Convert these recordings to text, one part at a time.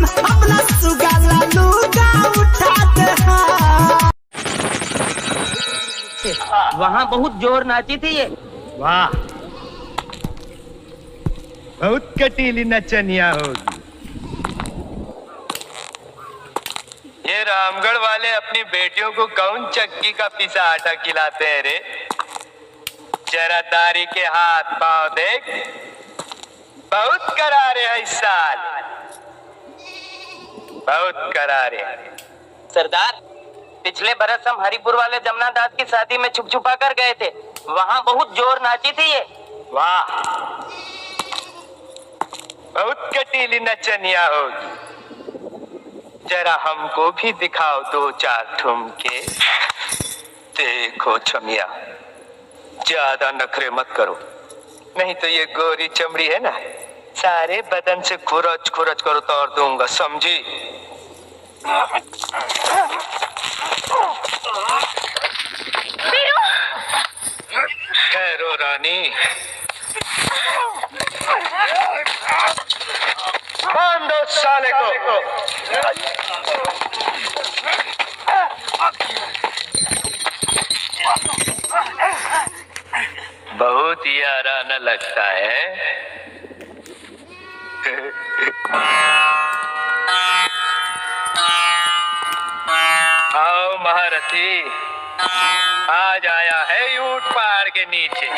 अपना सुगाला लूगा उठा दे। वहाँ बहुत जोर नाची थी ये। वाह, बहुत कटीली नचनिया होगी। ये रामगढ़ वाले अपनी बेटियों को कौन चक्की का पिसा आटा खिलाते हैं रे? जरा तारी के हाथ पांव देख, बहुत करारे है इस साल, बहुत करारे। सरदार, पिछले बरस हम हरिपुर वाले जमुना दास की शादी में छुप छुपा कर गए थे। वहाँ बहुत जोर नाची थी ये। वाह, बहुत कटीली नचनिया होगी। जरा हमको भी दिखाओ दो चार ठुमके। देखो छमिया, ज्यादा नखरे मत करो, नहीं तो ये गोरी चमड़ी है ना, सारे बदन से खुरच खुरच कर उतार दूंगा, समझी? ठहरो रानी, बांध दो साले को। बहुत ही आराना लगता है। आओ महारथी, आज आया है ऊंट पहाड़ के नीचे।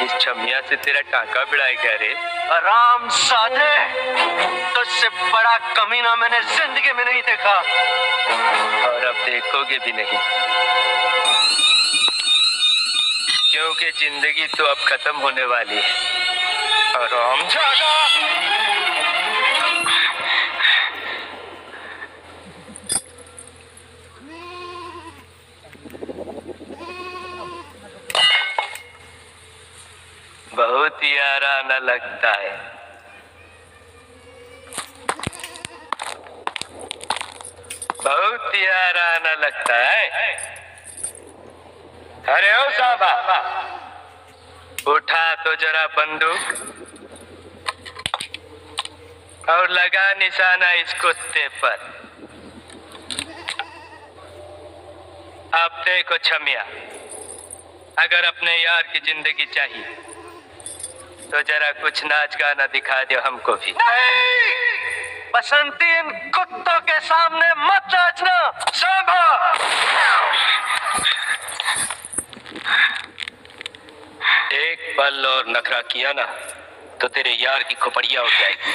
इस छमिया से तेरा टांका भिड़ाई क्या रे? आराम साधे, तुझसे बड़ा कमीना मैंने जिंदगी में नहीं देखा, और अब देखोगे भी नहीं, क्योंकि जिंदगी तो अब खत्म होने वाली है। आराम जागा। बहुत ही आराना लगता है। बहुत ही आराना लगता है। अरे ओ साहबा, उठा तो जरा बंदूक और लगा निशाना इस कुत्ते पर। अब देखो छमिया, अगर अपने यार की जिंदगी चाहिए तो जरा कुछ नाच गाना दिखा दो हमको भी। नहीं, बसंती, इन कुत्तों के सामने मत नाचना। साहबा, एक पल और नखरा किया ना तो तेरे यार की खोपड़िया उठ जाएगी।